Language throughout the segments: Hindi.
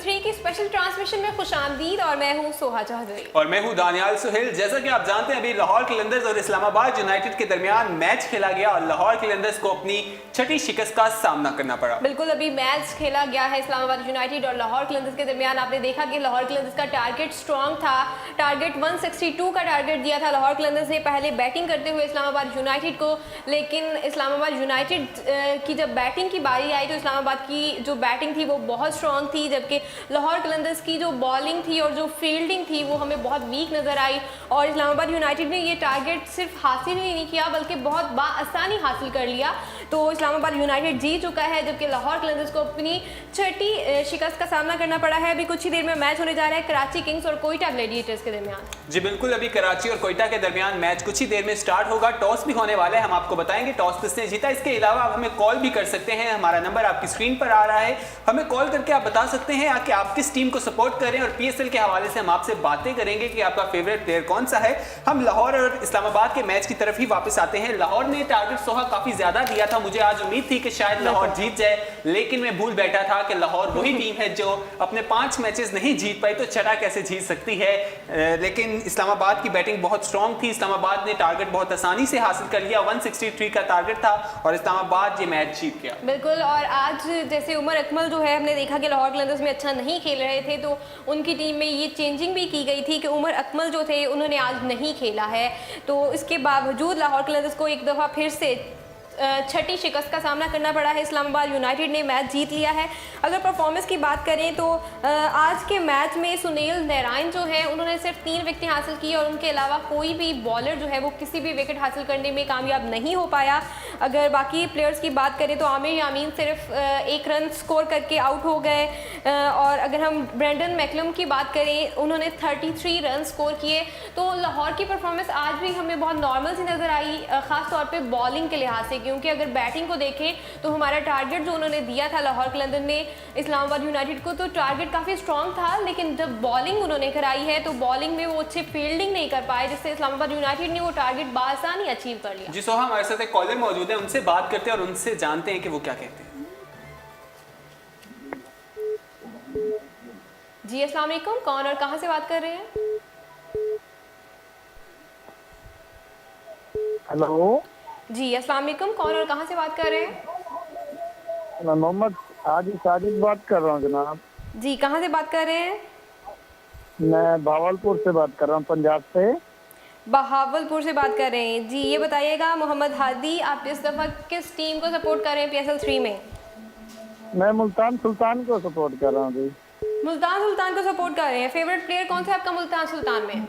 PSL3 की स्पेशल ट्रांसमिशन में खुशामदीद और मैं हूं सोहा चौधरी और मैं हूं दानियाल सुहेल। जैसा कि आप जानते हैं अभी लाहौर कलंदर्स और इस्लामाबाद यूनाइटेड के दरमियान मैच खेला गया और लाहौर कलंदर्स को अपनी छठी शिकस्त का सामना करना पड़ा। बिल्कुल, अभी मैच खेला गया है इस्लामाबाद यूनाइटेड और लाहौर कलंदर्स के दरमियान। आपने देखा कि लाहौर कलंदर्स का टारगेट स्ट्रॉन्ग था, टारगेट 162 का टारगेट दिया था लाहौर कलंदर्स ने पहले बैटिंग करते हुए इस्लामाबाद यूनाइटेड को। लेकिन इस्लामाबाद यूनाइटेड की जब बैटिंग की बारी आई तो इस्लामाबाद की जो बैटिंग थी वो बहुत स्ट्रॉन्ग थी, जबकि लाहौर कलंदर्स की जो बॉलिंग थी और जो फील्डिंग थी वो हमें बहुत वीक नज़र आई। और इस्लामाबाद यूनाइटेड ने ये टारगेट सिर्फ हासिल ही नहीं किया बल्कि बहुत बाआसानी हासिल कर लिया। तो इस्लामाबाद यूनाइटेड जीत चुका है, जबकि लाहौर कलंदर्स को अपनी छठी शिकस्त का सामना करना पड़ा है। अभी कुछ ही देर में मैच होने जा रहा है कराची किंग्स और कोयटा ग्लैडिएटर्स के दरमियान। जी बिल्कुल, अभी कराची और कोयटा के दरमियान मैच कुछ ही देर में स्टार्ट होगा। टॉस भी होने वाला है, हम आपको बताएंगे टॉस किसने जीता। इसके अलावा आप हमें कॉल भी कर सकते हैं, हमारा नंबर आपकी स्क्रीन पर आ रहा है। हमें कॉल करके आप बता सकते हैं कि आप किस टीम को सपोर्ट करें और PSL के हवाले से हम आपसे बातें करेंगे कि आपका फेवरेट प्लेयर कौन सा है। हम लाहौर और इस्लामाबाद के मैच की तरफ ही वापस आते हैं। लाहौर ने टारगेट सोहा काफी ज्यादा दिया था, मुझे आज उम्मीद थी कि शायद लाहौर जीत जाए, लेकिन मैं भूल बैठा था कि लाहौर वही टीम है जो अपने 5 मैचेस नहीं जीत पाई, तो छठा कैसे जीत सकती है। लेकिन इस्लामाबाद की बैटिंग बहुत स्ट्रॉन्ग थी, इस्लामाबाद ने टारगेट बहुत आसानी से हासिल कर लिया। 163 का टारगेट था और इस्लामाबाद ये मैच जीत गया। बिल्कुल, और आज जैसे उमर अकमल जो है, हमने देखा कि लाहौर कलंदर्स में अच्छा नहीं खेल रहे थे, तो उनकी टीम में ये चेंजिंग भी की गई थी कि उमर अकमल जो थे उन्होंने आज नहीं खेला है। तो इसके बावजूद लाहौर कलंदर्स को एक दफ़ा फिर से छठी शिकस्त का सामना करना पड़ा है। इस्लामाबाद यूनाइटेड ने मैच जीत लिया है। अगर परफॉर्मेंस की बात करें तो आज के मैच में सुनील नारायण जो है उन्होंने सिर्फ 3 विकेटें हासिल की और उनके अलावा कोई भी बॉलर जो है वो किसी भी विकेट हासिल करने में कामयाब नहीं हो पाया। अगर बाकी प्लेयर्स की बात करें तो आमिर यामीन सिर्फ 1 रन स्कोर करके आउट हो गए। और अगर हम ब्रेंडन मैकलम की बात करें, उन्होंने 33 रन स्कोर किए। तो लाहौर की परफॉर्मेंस आज भी हमें बहुत नॉर्मल सी नज़र आई, ख़ास तौर पे बॉलिंग के लिहाज से, क्योंकि अगर बैटिंग को देखें तो हमारा टारगेट जो उन्होंने दिया था लाहौर कलंदर ने इस्लामाबाद यूनाइटेड को, तो टारगेट काफ़ी स्ट्रॉन्ग था। लेकिन जब बॉलिंग उन्होंने कराई है तो बॉलिंग में वो अच्छे फील्डिंग नहीं कर पाए, जिससे इस्लामाबाद यूनाइटेड ने वो टारगेट बासानी अचीव कर लिया। जी सोहा, हमारे साथ एक कॉलर मौजूद है, उनसे बात करते हैं और उनसे जानते हैं कि वो क्या कहते हैं। जी अस्सलाम वालेकुम, कौन और कहाँ से बात कर रहे हैं? हेलो जी अस्सलाम वालेकुम, कौन और कहाँ से बात कर रहे हैं? मैं मोहम्मद साजिद बात कर रहा हूँ जनाब। जी कहाँ से बात कर रहे हैं? मैं भावलपुर से बात कर रहा हूँ, पंजाब से। बहावलपुर से बात कर रहे हैं। जी ये बताइएगा मोहम्मद हादी, आप इस दफ़ा किस टीम को सपोर्ट कर रहे हैं PSL3 में? मैं मुल्तान सुल्तान को सपोर्ट कर रहा हूँ जी। मुल्तान सुल्तान को सपोर्ट कर रहे हैं। फेवरेट प्लेयर कौन सा है आपका मुल्तान सुल्तान में?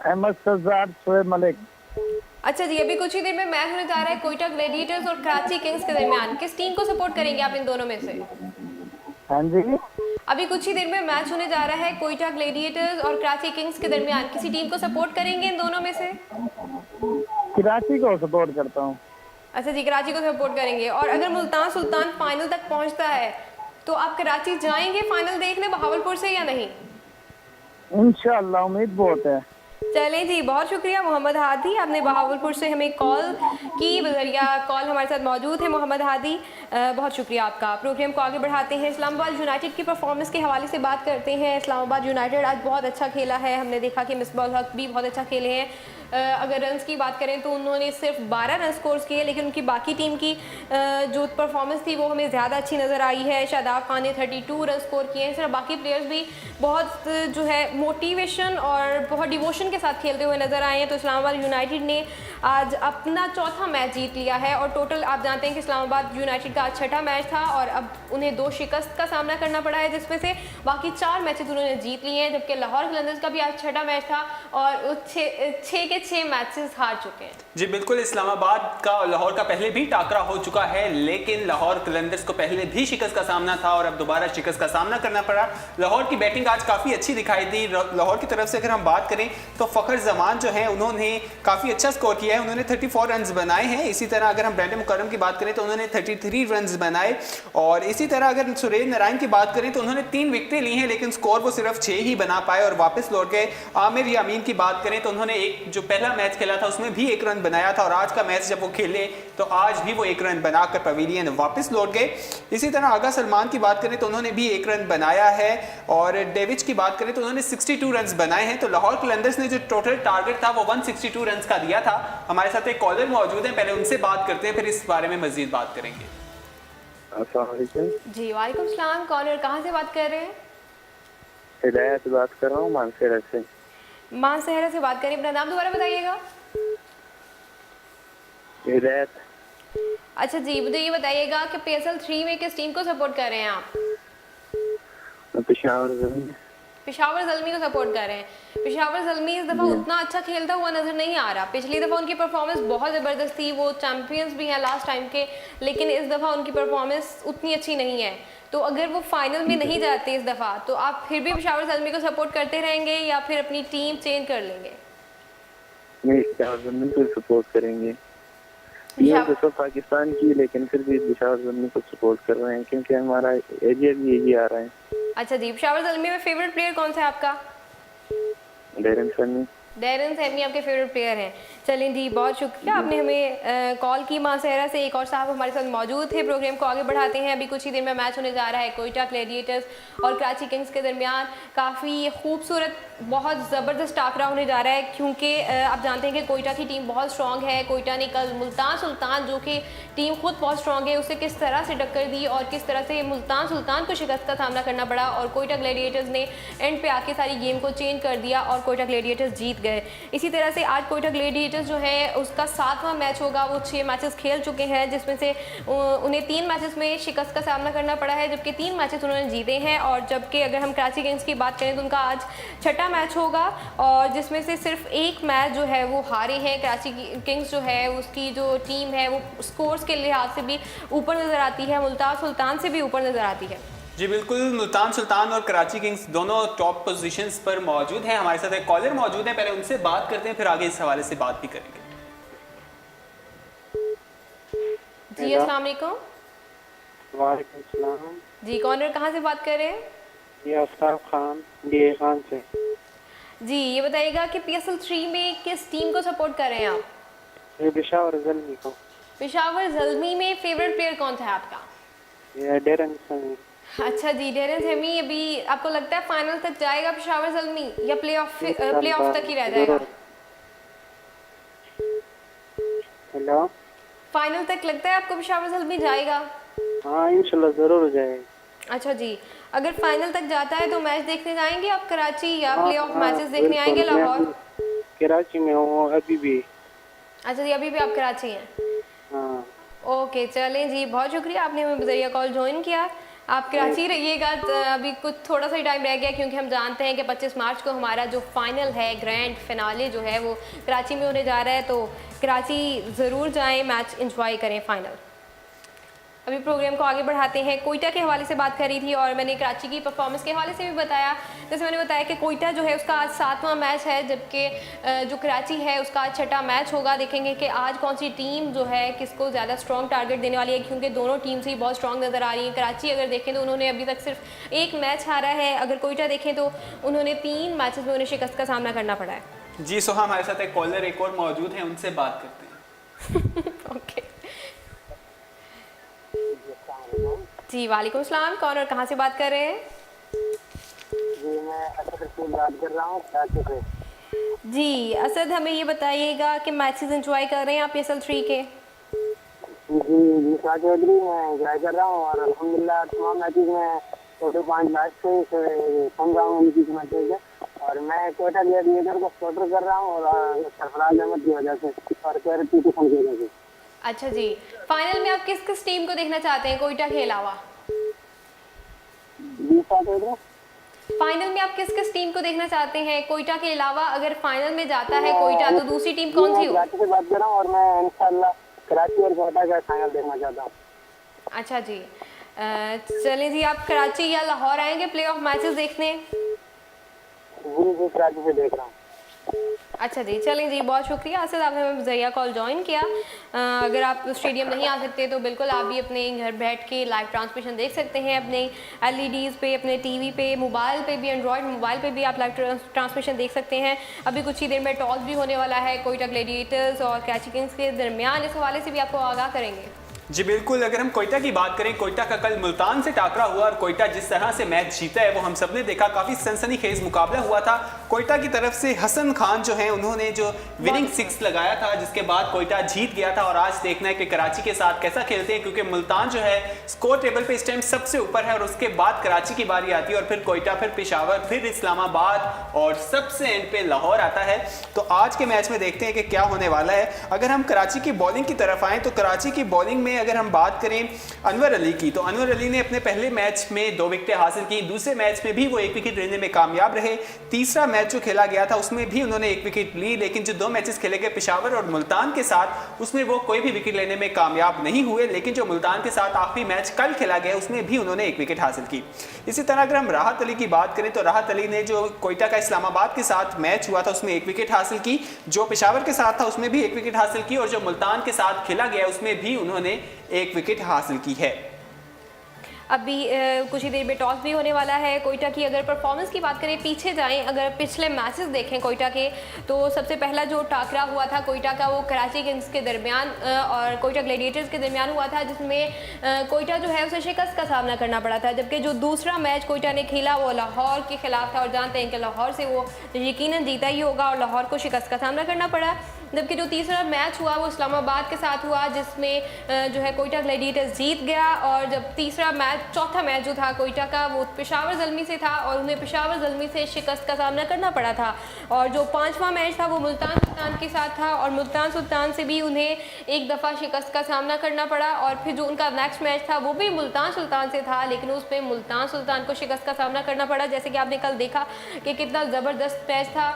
अहमद शहजाद, शोएब मलिक। अच्छा जी, अभी कुछ ही देर में मैच होने जा रहा है कोयटा ग्लैडिएटर्स और कराची किंग्स के दरमियान। किस टीम को सपोर्ट करेंगे आप इन दोनों में से? हाँ जी, अभी कुछ ही देर में मैच होने जा रहा है कोयटा ग्लैडिएटर्स और कराची किंग्स के दरमियान। किसी टीम को सपोर्ट करेंगे इन दोनों में से? कराची को सपोर्ट करता हूँ। अच्छा जी, कराची को सपोर्ट करेंगे। और अगर मुल्तान सुल्तान फाइनल तक पहुंचता है तो आप कराची जाएंगे फाइनल देखने बहावलपुर से या नहीं? इंशाअल्लाह, उम्मीद बहुत है। चलें जी, बहुत शुक्रिया मोहम्मद हादी, आपने बहावलपुर से हमें कॉल की। बजरिया कॉल हमारे साथ मौजूद है मोहम्मद हादी, बहुत शुक्रिया आपका। प्रोग्राम को आगे बढ़ाते हैं, इस्लामाबाद यूनाइटेड की परफॉर्मेंस के हवाले से बात करते हैं। इस्लामाबाद यूनाइटेड आज बहुत अच्छा खेला है, हमने देखा कि मिसबाह हक भी बहुत अच्छा खेले हैं। अगर रन्स की बात करें तो उन्होंने सिर्फ 12 रन स्कोर किए, लेकिन उनकी बाकी टीम की जो परफॉर्मेंस थी वो हमें ज़्यादा अच्छी नज़र आई है। शादाब खान ने 32 रन स्कोर किए हैं। सिर्फ बाकी प्लेयर्स भी बहुत जो है मोटिवेशन और बहुत डिवोशन के साथ खेलते हुए नज़र आए हैं। तो इस्लामाबाद यूनाइटेड ने आज अपना चौथा मैच जीत लिया है और टोटल आप जानते हैं कि इस्लामाबाद यूनाइटेड का आज छठा मैच था और अब उन्हें 2 शिकस्त का सामना करना पड़ा है, जिसमें से बाकी 4 मैचेस उन्होंने जीत लिए हैं। जबकि लाहौर कलंदर्स का भी आज छठा मैच था और 6 के 6 मैचेस हार चुके हैं। जी बिल्कुल, इस्लामाबाद का और लाहौर का पहले भी टाकरा हो चुका है, लेकिन लाहौर कलंदर्स को पहले भी शिकस्त का सामना था और अब दोबारा शिकस्त का सामना करना पड़ा। लाहौर की बैटिंग आज काफ़ी अच्छी दिखाई दी। लाहौर की तरफ से अगर हम बात करें तो फ़खर जमान जो है उन्होंने काफ़ी अच्छा स्कोर किया है, उन्होंने 34 रन बनाए हैं। इसी तरह अगर हम ब्रेंडन मुकर्रम की बात करें तो उन्होंने 33 रन बनाए। और इसी तरह अगर सुरेश नारायण की बात करें तो उन्होंने 3 विकेटें ली हैं, लेकिन स्कोर वो सिर्फ 6 ही बना पाए और वापस लौट गए। आमिर यामीन की बात करें तो उन्होंने एक जो पहला मैच खेला था उसमें भी 1 रन बनाया था, और आज का मैच जब वो खेले तो आज भी वो 1 रन बनाकर पवेलियन वापस लौट गए। इसी तरह आगा सलमान की बात करें तो उन्होंने भी 1 रन बनाया है, और डेविड की बात करें तो उन्होंने 62 रन बनाए हैं। तो लाहौर कलंदर्स ने जो टोटल टारगेट था वो 162 रन का दिया था। हमारे साथ एक कॉलर मौजूद है, पहले उनसे बात करते हैं, फिर इस बारे में मजीद बात करेंगे। अस्सलाम वालेकुम। जी वालेकुम सलाम। कौन और कहाँ से बात कर रहे हैं? हिदायत बात कर रहा हूँ मानसेरा से। मानसेहरा से बात करें, अपना नाम दोबारा बताइएगा। हिदायत। अच्छा जी, मुझे ये बताइएगा कि PSL 3 में किस टीम को सपोर्ट कर रहे हैं आप? पेशावर ज़मीन। पेशावर ज़ल्मी को सपोर्ट कर रहे हैं। पेशावर ज़ल्मी इस दफ़ा उतना अच्छा खेलता हुआ नज़र नहीं आ रहा। पिछली दफ़ा उनकी परफॉर्मेंस बहुत ज़बरदस्त थी, वो चैंपियंस भी हैं लास्ट टाइम के, लेकिन इस दफ़ा उनकी परफॉर्मेंस उतनी अच्छी नहीं है। तो अगर वो फाइनल में नहीं जाते इस दफ़ा, तो आप फिर भी पेशावर ज़ल्मी को सपोर्ट करते रहेंगे या फिर अपनी टीम चेंज कर लेंगे? नहीं, पेशावर ज़मीन को सपोर्ट करेंगे। ये तो पाकिस्तान की, लेकिन फिर भी पेशावर ज़मीन को सपोर्ट कर रहे हैं क्योंकि हमारा एरिया भी यही आ रहा है। अच्छा जी, पेशावर ज़ल्मी में फेवरेट प्लेयर कौन सा है आपका? Darren Sammy. डेरन सैमी आपके फेवरेट प्लेयर हैं। चलें जी, बहुत शुक्रिया, आपने हमें कॉल की। मानसेहरा से एक और साहब हमारे साथ मौजूद थे। प्रोग्राम को आगे बढ़ाते हैं। अभी कुछ ही देर में मैच होने जा रहा है कोयटा ग्लैडिएटर्स और कराची किंग्स के दरमियान। काफ़ी खूबसूरत, बहुत ज़बरदस्त टाकरा होने जा रहा है, क्योंकि आप जानते हैं कि कोयटा की टीम बहुत स्ट्रॉन्ग है। कोयटा ने कल मुल्तान सुल्तान, जो कि टीम खुद बहुत स्ट्रॉन्ग है, उसे किस तरह से टक्कर दी और किस तरह से मुल्तान सुल्तान को शिकस्त का सामना करना पड़ा, और कोयटा ग्लैडिएटर्स ने एंड पे आके सारी गेम को चेंज कर दिया और कोयटा ग्लैडिएटर्स जीत गए। इसी तरह से आज कोयटा ग्लैडिएटर्स जो है उसका 7वां मैच होगा। वो 6 मैचेस खेल चुके हैं, जिसमें से उन्हें 3 मैचेस में शिकस्त का सामना करना पड़ा है, जबकि 3 मैचेस उन्होंने जीते हैं। और जबकि अगर हम कराची किंग्स की बात करें तो उनका आज 6ठा मैच होगा, और जिसमें से सिर्फ 1 मैच जो है वो हारे हैं। कराची किंग्स जो है उसकी जो टीम है वो स्कोर्स के लिहाज से भी ऊपर नज़र आती है, मुल्तान सुल्तान से भी ऊपर नज़र आती है। जी बिल्कुल, मुल्तान सुल्तान और कराची किंग्स दोनों टॉप पोजीशंस पर मौजूद हैं। हमारे साथ एक कॉलर मौजूद है, पहले उनसे बात करते हैं, फिर आगे इस हवाले से बात भी करेंगे। जी अस्सलाम वालेकुम। वालेकुम सलाम। जी, कौन और कहाँ से बात कर रहे हैं? ये आफ्ताब खान, डीए खान से। जी, ये बताइएगा कि PSL 3 में किस टीम को सपोर्ट कर रहे हैं आप? ये पेशावर ज़ल्मी को। पेशावर ज़ल्मी में फेवरेट प्लेयर कौन था आपका? ये डेरन सैमी। अच्छा जी, डेरन सैमी। अभी आपको लगता है फाइनल तक जाएगा पेशावर ज़ल्मी या प्ले ऑफ तक ही रह जाएगा? हेलो, फाइनल तक लगता है आपको पेशावर ज़ल्मी जाएगा? हाँ इंशाल्लाह ज़रूर जाएगा। अच्छा जी, अगर फाइनल तक जाता है तो मैच देखने जाएंगे आप कराची, या प्ले ऑफ मैचेस देखने आएंगे लाहौर? कराची में हूँ अभी भी। अच्छा जी, अभी भी आप कराची हैं? हाँ। ओके, चलें जी, बहुत शुक्रिया, आपने हमें बजरिया कॉल ज्वाइन किया। आप कराची रहिएगा, अभी कुछ थोड़ा सा ही टाइम रह गया, क्योंकि हम जानते हैं कि 25 मार्च को हमारा जो फाइनल है, ग्रैंड फिनाले जो है वो कराची में होने जा रहा है। तो कराची ज़रूर जाएं, मैच एंजॉय करें फाइनल। अभी प्रोग्राम को आगे बढ़ाते हैं। कोयटा के हवाले से बात कर रही थी और मैंने कराची की परफॉर्मेंस के हवाले से भी बताया। जैसे मैंने बताया कि कोयटा जो है उसका आज 7वां मैच है, जबकि जो कराची है उसका आज 6ठा मैच होगा। देखेंगे कि आज कौन सी टीम जो है किसको ज़्यादा स्ट्रॉन्ग टारगेट देने वाली है, क्योंकि दोनों टीम्स ही बहुत स्ट्रॉन्ग नज़र आ रही हैं। कराची अगर देखें तो उन्होंने अभी तक सिर्फ 1 मैच हारा है, अगर कोयटा देखें तो उन्होंने 3 मैचेस में उन्हें शिकस्त का सामना करना पड़ा है। जी सोहा, हमारे साथ एक कॉलर एक और मौजूद है, उनसे बात करते हैं। ओके जी, वालेकुम सलाम। कौन और कहाँ से बात कर रहे हैं? जी मैं असद से बात कर रहा हूँ कराची से। जी असद, हमें ये बताइएगा कि मैचेस एंजॉय कर रहे हैं आप PSL 3 के? जी चौधरी मैं एंजॉय कर रहा हूँ और अल्हम्दुलिल्लाह तमाम मैचेस में टोटल 5 मैच से सुन रहा हूँ उनकी मैचेज है, और मैं कोयटा ग्लैडिएटर को सपोर्ट कर रहा हूँ और सरफराज अहमद की वजह से और कैरेटी की वजह से। अच्छा जी, फाइनल में आप किस किस टीम को देखना चाहते हैं कोयटा के अलावा? फाइनल में आप किस किस टीम को देखना चाहते हैं कोयटा के अलावा? अगर फाइनल में जाता है कोयटा तो दूसरी टीम कौन सी हो? कराची से बात कर रहा हूँ और मैं इंशाल्लाह कराची और कोयटा का फाइनल देखना चाहता हूँ। अच्छा जी, चलें जी, आप कराची या लाहौर आएंगे प्ले ऑफ मैचेस देखने? जी कराची से देख रहा हूँ। अच्छा जी, चलें जी, बहुत शुक्रिया असद, आपने हमें ज़रिया कॉल ज्वाइन किया। अगर आप स्टेडियम नहीं आ सकते तो बिल्कुल आप भी अपने घर बैठ के लाइव ट्रांसमिशन देख सकते हैं अपने एलईडीज़ पे, अपने टीवी पे, मोबाइल पे भी, एंड्रॉयड मोबाइल पे भी आप लाइव ट्रांसमिशन देख सकते हैं। अभी कुछ ही देर में टॉस भी होने वाला है कोयटा ग्लैडिएटर्स और कराची किंग्स के दरमियान, इस हवाले से भी आपको आगाह करेंगे। जी बिल्कुल, अगर हम कोयटा की बात करें, कोयटा का कल मुल्तान से टाकरा हुआ और कोयटा जिस तरह से मैच जीता है वो हम सब ने देखा, काफ़ी सनसनीखेज मुकाबला हुआ था। कोयटा की तरफ से हसन खान जो हैं उन्होंने जो विनिंग 6 लगाया था, जिसके बाद कोयटा जीत गया था। और आज देखना है कि कराची के साथ कैसा खेलते हैं, क्योंकि मुल्तान जो है स्कोर टेबल पे इस टाइम सबसे ऊपर है और उसके बाद कराची की बारी आती है और फिर कोयटा, फिर पेशावर, फिर इस्लामाबाद और सबसे एंड पे लाहौर आता है। तो आज के मैच में देखते हैं कि क्या होने वाला है। अगर हम कराची की बॉलिंग की तरफ आएँ तो कराची की बॉलिंग में अगर हम बात करें अनवर अली की, तो अनवर अली ने अपने पहले मैच में 2 विकेटें हासिल की, दूसरे मैच में भी वो 1 विकेट लेने में कामयाब रहे, तीसरा मैच जो खेला गया था उसमें भी उन्होंने 1 विकेट ली, लेकिन जो 2 मैचेस खेले गए पेशावर और मुल्तान के साथ उसमें वो कोई भी विकेट लेने में कामयाब नहीं हुए। लेकिन जो मुल्तान के साथ आखिरी मैच कल खेला गया उसमें भी उन्होंने 1 विकेट हासिल की। इसी तरह अगर हम राहत अली की बात करें तो राहत अली ने जो कोयटा का इस्लामाबाद के साथ मैच हुआ था उसमें 1 विकेट हासिल की, जो पेशावर के साथ था उसमें भी 1 विकेट हासिल की और जो मुल्तान के साथ खेला गया उसमें भी उन्होंने 1 विकेट हासिल की है। अभी कुछ ही देर में टॉस भी होने वाला है कोयटा की। अगर परफॉर्मेंस की बात करें, पीछे जाएं, अगर पिछले मैचेस देखें कोयटा के, तो सबसे पहला जो टाकरा हुआ था कोयटा का वो कराची किंग्स के दरमियान और कोयटा ग्लैडिएटर्स के दरमियान हुआ था, जिसमें कोयटा जो है उसे शिकस्त का सामना करना पड़ा था। जबकि जो दूसरा मैच कोयटा ने खेला वो लाहौर के खिलाफ था और जानते हैं कि लाहौर से वो यकीनन जीता ही होगा और लाहौर को शिकस्त का सामना करना पड़ा। जबकि जो तीसरा मैच हुआ वो इस्लामाबाद के साथ हुआ, जिसमें जो है कोयटा ग्लैडिएटर्स जीत गया। और जब चौथा मैच जो था कोयटा का वो पेशावर ज़ल्मी से था और उन्हें पेशावर ज़ल्मी से शिकस्त का सामना करना पड़ा था। और जो 5वां मैच था वो मुल्तान सुल्तान के साथ था और मुल्तान सुल्तान से भी उन्हें एक दफ़ा शिकस्त का सामना करना पड़ा। और फिर जो उनका नेक्स्ट मैच था वो भी मुल्तान सुल्तान से था, लेकिन उसमें मुल्तान सुल्तान को शिकस्त का सामना करना पड़ा। जैसे कि आपने कल देखा कि कितना ज़बरदस्त मैच था।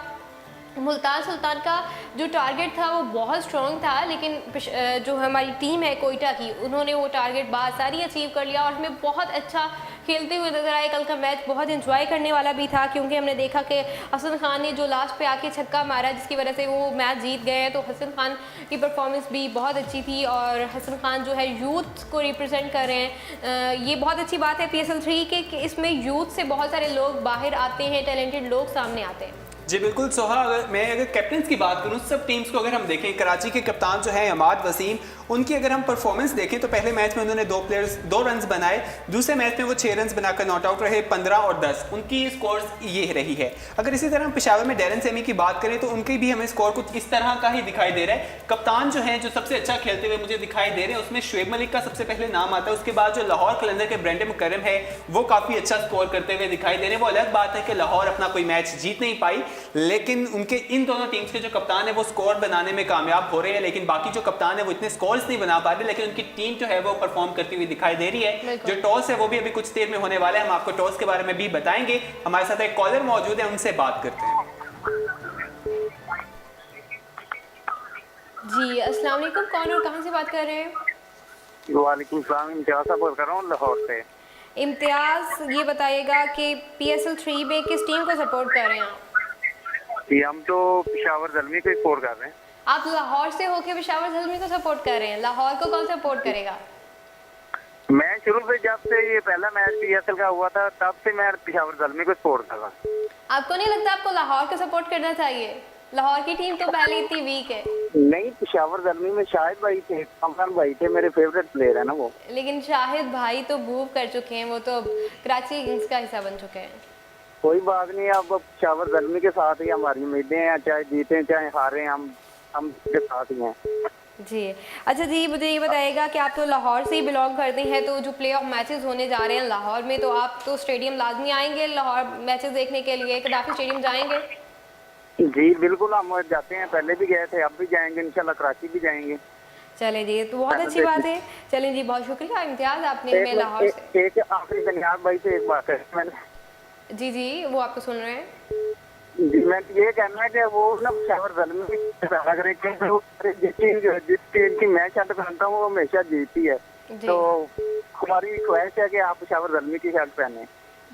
मुल्तान सुल्तान का जो टारगेट था वो बहुत स्ट्रॉन्ग था, लेकिन जो हमारी टीम है कोयटा की उन्होंने वो टारगेट बासारी अचीव कर लिया और हमें बहुत अच्छा खेलते हुए नजर आए। कल का मैच बहुत एंजॉय करने वाला भी था, क्योंकि हमने देखा कि हसन खान ने जो लास्ट पे आके छक्का मारा जिसकी वजह से वो मैच जीत गए। तो हसन खान की परफॉर्मेंस भी बहुत अच्छी थी और हसन खान जो है यूथ को रिप्रेजेंट कर रहे हैं। ये बहुत अच्छी बात है PSL 3 के कि इसमें यूथ से बहुत सारे लोग बाहर आते हैं, टैलेंटेड लोग सामने आते हैं। जी बिल्कुल सोहा, अगर कैप्टन्स की बात करूं, सब टीम्स को अगर हम देखें, कराची के कप्तान जो है अमाद वसीम, उनकी अगर हम परफॉर्मेंस देखें तो पहले मैच में उन्होंने 2 रन्स बनाए, दूसरे मैच में वो 6 रन्स बनाकर नॉट आउट रहे, 15 और 10 उनकी स्कोर्स ये रही है। अगर इसी तरह पेशावर में डैरन सेमी की बात करें तो उनकी भी हमें स्कोर कुछ इस तरह का ही दिखाई दे रहा है। कप्तान जो है जो सबसे अच्छा खेलते हुए मुझे दिखाई दे रहे हैं उसमें शुएब मलिक का सबसे पहले नाम आता है, उसके बाद जो लाहौर कलंदर के ब्रेंडन मुकर्रम है वो काफ़ी अच्छा स्कोर करते हुए दिखाई दे रहे हैं। वो अलग बात है कि लाहौर अपना कोई मैच जीत नहीं पाई, लेकिन उनके इन दोनों टीम्स के जो कप्तान है वो स्कोर बनाने में कामयाब हो रहे हैं, लेकिन बाकी जो कप्तान है वो इतने स्कोर्स नहीं बना पा रहे, लेकिन उनकी टीम जो है वो परफॉर्म करती हुई दिखाई दे रही है। जो टॉस है वो भी अभी कुछ देर में होने वाला है, हम आपको टॉस के बारे में भी बताएंगे। हमारे साथ एक कॉलर मौजूद है, उनसे बात करते हैं। जी अस्सलाम वालेकुम, कौन और कहाँ से बात कर रहे हैं? वालेकुम सलाम, इम्तियाज साहब बोल कर रहा हूँ लाहौर से। इम्तियाज, ये बताइएगा कि PSL 3 में किस टीम को सपोर्ट कर रहे हैं आप? हम तो पेशावर ज़ल्मी को सपोर्ट कर रहे हैं। आप लाहौर से होके पेशावर ज़ल्मी को सपोर्ट कर रहे हैं, लाहौर को कौन सपोर्ट करेगा? मैं शुरू से जब से ये पहला मैच PSL का हुआ था तब से मैं पेशावर ज़ल्मी को सपोर्ट कर रहा हूँ। आपको नहीं लगता आपको लाहौर को सपोर्ट करना चाहिए? लाहौर की टीम तो पहले इतनी वीक है। नहीं, पेशावर ज़ल्मी में शाहिद भाई थे, कमरान भाई थे, मेरे फेवरेट प्लेयर है ना वो। लेकिन शाहिद भाई तो मूव कर चुके हैं, वो तो कराची किंग्स का हिस्सा बन चुके हैं। कोई बात नहीं, अब पेशावर ज़ल्मी के साथ ही हमारी उम्मीदें हैं, चाहे जीतें चाहे हारें, हम के साथ ही हैं। जी अच्छा जी, मुझे ये बताइएगा कि आप तो लाहौर से ही बिलोंग करते हैं, तो जो प्ले ऑफ मैचेस होने जा रहे हैं लाहौर में, तो आप तो स्टेडियम लाजमी आएंगे लाहौर मैचेस देखने के लिए, कदाफी स्टेडियम जाएंगे? जी बिल्कुल, हम जाते हैं, पहले भी गए थे, अब भी जाएंगे इंशाल्लाह, कराची भी जाएंगे। चले जी, तो बहुत अच्छी बात है। चलें जी, बहुत शुक्रिया इम्तियाज, आपने मैं लाहौर से। एक आखिरी दनियाल भाई से एक बात है मैंने। जी वो आपको सुन रहे हैं। जी मैं ये कहना है कि वो ना पेशावर ज़ल्मी जिस टीम की मैं शर्ट पहनता हूँ वो हमेशा जीतती है, तो हमारी ख्वाहिश है कि आप पेशावर ज़ल्मी की शर्ट पहने।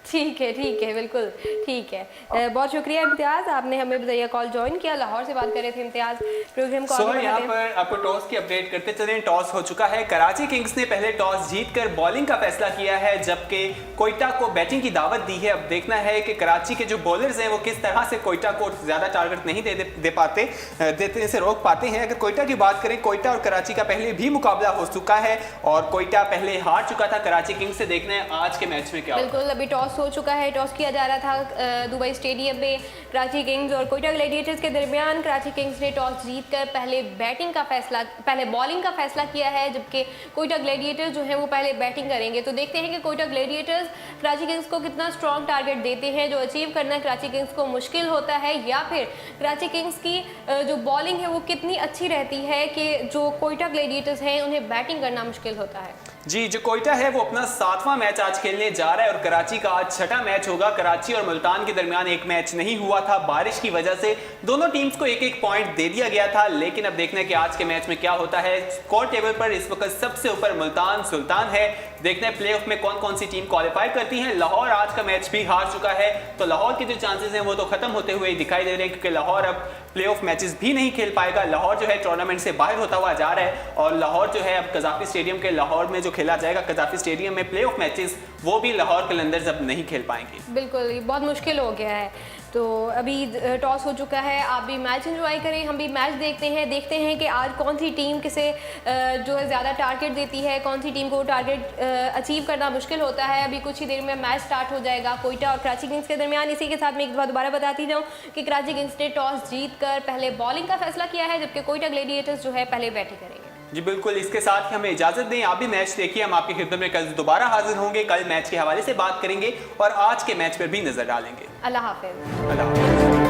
ठीक है, बिल्कुल ठीक है। बहुत शुक्रिया इम्तियाज़, आपने हमें बताइए कॉल ज्वाइन किया। लाहौर से बात कर रहे थे इम्तियाज़, प्रोग्राम को आगे यहाँ बढ़ाते हैं। पर आपको टॉस की अपडेट करते चलें। टॉस हो चुका है, कराची किंग्स ने पहले टॉस जीतकर बॉलिंग का फैसला किया है, जबकि कोयटा को बैटिंग की दावत दी है। अब देखना है कि कराची के जो बॉलर्स हैं वो किस तरह से कोयटा को ज़्यादा टारगेट नहीं देते से रोक पाते हैं। अगर कोयटा की बात करें, कोयटा और कराची का पहले भी मुकाबला हो चुका है और कोयटा पहले हार चुका था कराची किंग्स से। देखना है आज के मैच में क्या होगा। बिल्कुल, अभी टॉस हो चुका है, टॉस किया जा रहा था दुबई स्टेडियम में कराची किंग्स और कोयटा ग्लैडिएटर्स के दरमियान। कराची किंग्स ने टॉस जीतकर पहले बॉलिंग का फैसला किया है, जबकि कोयटा ग्लैडिएटर्स जो है वो पहले बैटिंग करेंगे। तो देखते हैं कि कोयटा ग्लैडिएटर्स कराची किंग्स को कितना स्ट्रॉन्ग टारगेट देते हैं, जो अचीव करना कराची किंग्स को मुश्किल होता है, या फिर कराची किंग्स की जो बॉलिंग है वो कितनी अच्छी रहती है कि जो कोयटा ग्लैडिएटर्स हैं उन्हें बैटिंग करना मुश्किल होता है। जी, जो कोयटा है वो अपना 7वां मैच आज खेलने जा रहा है और कराची का आज 6ठा मैच होगा। कराची और मुल्तान के दरमियान एक मैच नहीं हुआ था, बारिश की वजह से दोनों टीम्स को एक एक पॉइंट दे दिया गया था। लेकिन अब देखना है कि आज के मैच में क्या होता है। स्कोर टेबल पर इस वक्त सबसे ऊपर मुल्तान सुल्तान है। देखना है प्लेऑफ में कौन कौन सी टीम क्वालिफाई करती है। लाहौर आज का मैच भी हार चुका है, तो लाहौर के जो चांसेस हैं वो तो खत्म होते हुए दिखाई दे रहे हैं, क्योंकि लाहौर अब प्लेऑफ मैचेस भी नहीं खेल पाएगा। लाहौर जो है टूर्नामेंट से बाहर होता हुआ जा रहा है और लाहौर जो है अब कजाफी स्टेडियम के लाहौर में जो खेला जाएगा कजाफी स्टेडियम में प्लेऑफ मैचेस, वो भी लाहौर कलंदर्स अब नहीं खेल पाएंगे। बिल्कुल, ये बहुत मुश्किल हो गया है। तो अभी टॉस हो चुका है, आप भी मैच एंजॉय करें, हम भी मैच देखते हैं कि आज कौन सी टीम किसे जो है ज़्यादा टारगेट देती है, कौन सी टीम को टारगेट अचीव करना मुश्किल होता है। अभी कुछ ही देर में मैच स्टार्ट हो जाएगा कोयटा और कराची किंग्स के दरमियान। इसी के साथ मैं एक बार दोबारा बताती जाऊँ कि कराची किंग्स ने टॉस जीतकर पहले बॉलिंग का फैसला किया है, जबकि कोयटा ग्लैडिएटर्स जो है पहले बैटिंग करेंगे। जी बिल्कुल, इसके साथ ही हमें इजाजत दें, आप भी मैच देखिए। हम आपकी खिदमत में कल दोबारा हाजिर होंगे, कल मैच के हवाले से बात करेंगे और आज के मैच पर भी नजर डालेंगे। अल्लाह हाफिज़। अल्लाह हाफिज़।